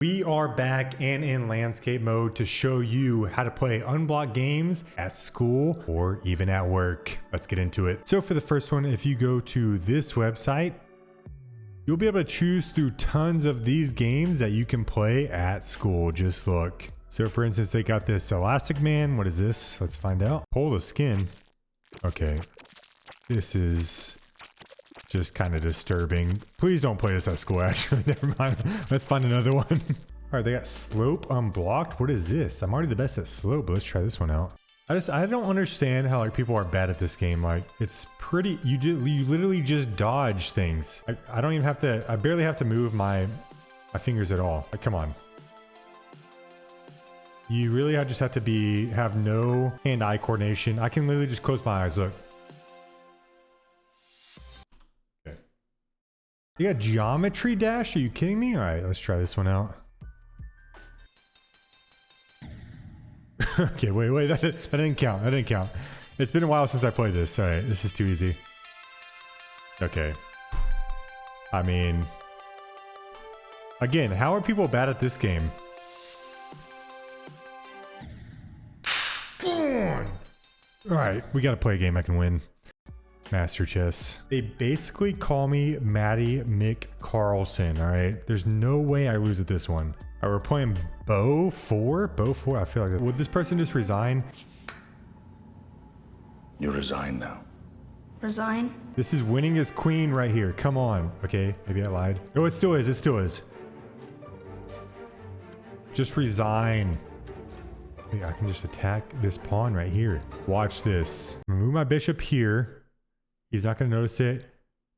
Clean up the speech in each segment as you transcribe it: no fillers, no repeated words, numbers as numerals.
We are back and in landscape mode to show you how to play unblocked games at school or even at work. Let's get into it. So for the first one, if you go to this website, you'll be able to choose through tons of these games that you can play at school. Just look. So for instance, they got this Elastic Man. What is this? Let's find out. Pull the skin. Okay. This is just kind of disturbing. Please don't play this at school, actually. Never mind. Let's find another one. All right, they got Slope Unblocked. What is this? I'm already the best at Slope, but let's try this one out. I don't understand how like people are bad at this game. Like it's pretty, you literally just dodge things. I don't even have to, I barely have to move my fingers at all. Like, come on. You really just have to have no hand-eye coordination. I can literally just close my eyes, look. You got Geometry Dash? Are you kidding me? All right, let's try this one out. Okay, wait, that didn't count. That didn't count. It's been a while since I played this. All right, this is too easy. Okay. I mean, again, how are people bad at this game? All right, we got to play a game I can win. Master Chess. They basically call me Matty Mick Carlson. All right, there's no way I lose at this one. All right, we're playing Bow 4. Bow 4. I feel like would this person just resign? You resign now. Resign? This is winning as queen right here. Come on. Okay, maybe I lied. No, it still is. It still is. Just resign. Wait, I can just attack this pawn right here. Watch this. I'm gonna move my bishop here. He's not going to notice it.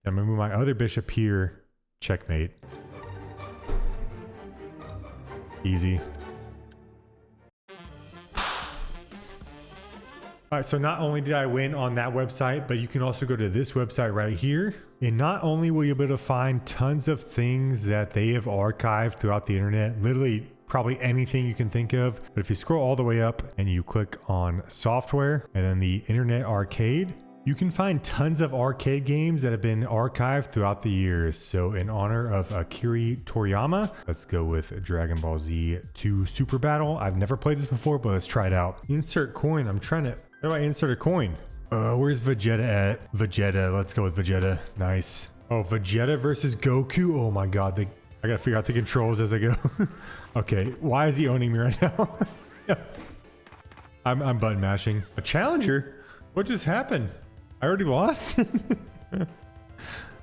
I'm going to move my other bishop here. Checkmate. Easy. All right, so not only did I win on that website, but you can also go to this website right here. And not only will you be able to find tons of things that they have archived throughout the internet, literally probably anything you can think of. But if you scroll all the way up and you click on software and then the Internet Arcade, you can find tons of arcade games that have been archived throughout the years. So in honor of Akira Toriyama, let's go with Dragon Ball Z 2 Super Battle. I've never played this before, but let's try it out. Insert coin. I'm trying to, how do I insert a coin? Where's Vegeta at? Vegeta, let's go with Vegeta. Nice. Oh, Vegeta versus Goku. Oh my God. I gotta figure out the controls as I go. Okay, why is he owning me right now? I'm button mashing. A challenger? What just happened? I already lost?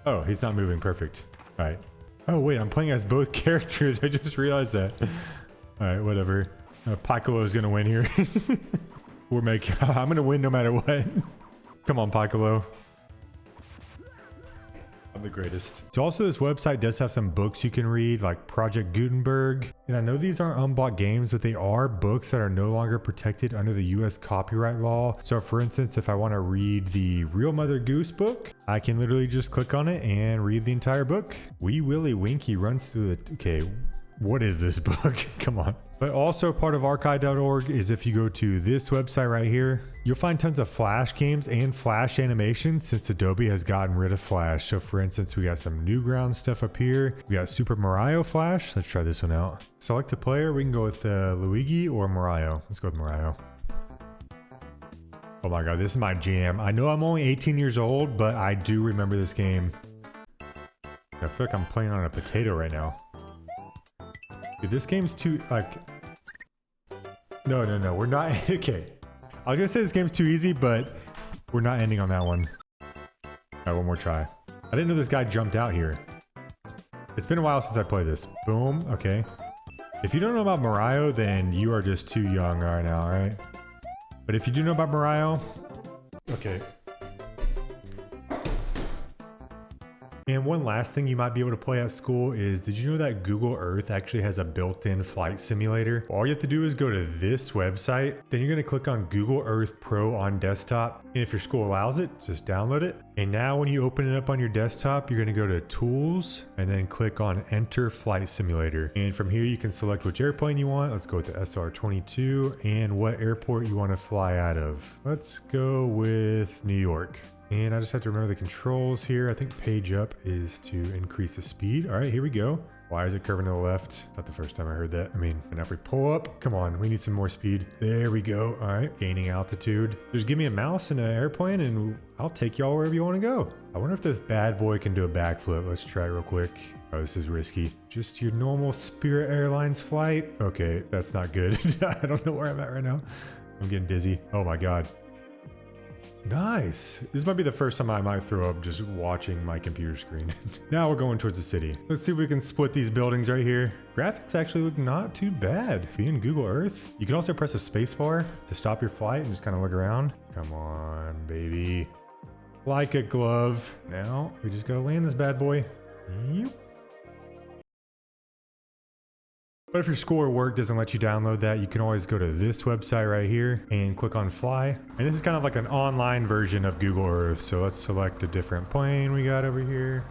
Oh, he's not moving. Perfect. All right. Oh, wait, I'm playing as both characters. I just realized that. All right, whatever. Piccolo is going to win here. I'm going to win no matter what. Come on, Piccolo. I'm the greatest. So also this website does have some books you can read, like Project Gutenberg. And I know these aren't unblocked games, but they are books that are no longer protected under the US copyright law. So for instance, if I want to read the Real Mother Goose book, I can literally just click on it and read the entire book. Wee Willie Winky runs through the... Okay, what is this book? Come on. But also part of archive.org is if you go to this website right here, you'll find tons of Flash games and Flash animations since Adobe has gotten rid of Flash. So for instance, we got some Newgrounds stuff up here. We got Super Mario Flash. Let's try this one out. Select a player. We can go with Luigi or Mario. Let's go with Mario. Oh my God, this is my jam. I know I'm only 18 years old, but I do remember this game. I feel like I'm playing on a potato right now. Dude, this game's too, like... No, we're not... Okay. I was gonna say this game's too easy, but we're not ending on that one. All right, one more try. I didn't know this guy jumped out here. It's been a while since I played this. Boom. Okay. If you don't know about Mario, then you are just too young right now, all right? But if you do know about Mario... Okay. And one last thing you might be able to play at school is, did you know that Google Earth actually has a built-in flight simulator? All you have to do is go to this website, then you're going to click on Google Earth Pro on desktop. And if your school allows it, just download it. And now when you open it up on your desktop, you're going to go to Tools and then click on Enter Flight Simulator. And from here, you can select which airplane you want. Let's go with the SR-22 and what airport you want to fly out of. Let's go with New York. And I just have to remember the controls here. I think page up is to increase the speed. All right, here we go. Why is it curving to the left? Not the first time I heard that. I mean, and if we pull up, come on, we need some more speed. There we go. All right, gaining altitude. Just give me a mouse and an airplane and I'll take y'all wherever you want to go. I wonder if this bad boy can do a backflip. Let's try real quick. Oh, this is risky. Just your normal Spirit Airlines flight. Okay, that's not good. I don't know where I'm at right now. I'm getting dizzy. Oh my God. Nice. This might be the first time I might throw up just watching my computer screen. Now we're going towards the city. Let's see if we can split these buildings right here. Graphics actually look not too bad. Being Google Earth. You can also press a space bar to stop your flight and just kind of look around. Come on, baby. Like a glove. Now we just gotta land this bad boy. Yep. But if your school or work doesn't let you download that, you can always go to this website right here and click on fly. And this is kind of like an online version of Google Earth. So let's select a different plane we got over here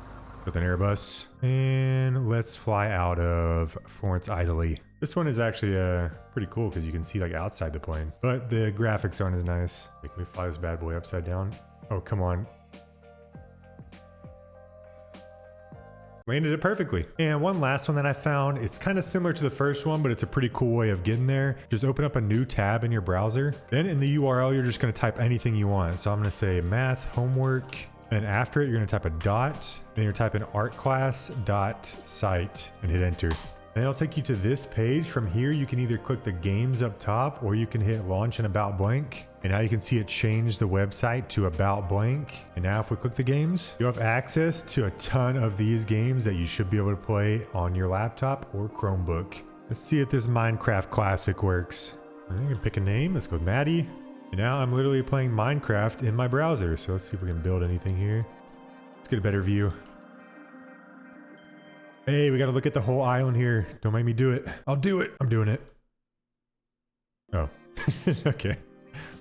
with an Airbus. And let's fly out of Florence, Italy. This one is actually pretty cool because you can see like outside the plane, but the graphics aren't as nice. Can we fly this bad boy upside down? Oh, come on. Landed it perfectly. And one last one that I found, it's kind of similar to the first one, but it's a pretty cool way of getting there. Just open up a new tab in your browser. Then in the URL, you're just gonna type anything you want. So I'm gonna say math homework. And after it, you're gonna type a dot. Then you're typing artclass.site and hit enter. Then it'll take you to this page. From here, you can either click the games up top or you can hit launch and about blank. And now you can see it change the website to about blank. And now if we click the games, you have access to a ton of these games that you should be able to play on your laptop or Chromebook. Let's see if this Minecraft Classic works. I'm gonna pick a name. Let's go with Maddie. And now I'm literally playing Minecraft in my browser. So let's see if we can build anything here. Let's get a better view. Hey, we got to look at the whole island here. Don't make me do it. I'll do it. I'm doing it. Oh, okay.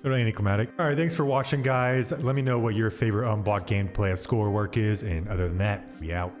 Not anticlimactic. All right, thanks for watching, guys. Let me know what your favorite unblocked gameplay at school or work is. And other than that, we out.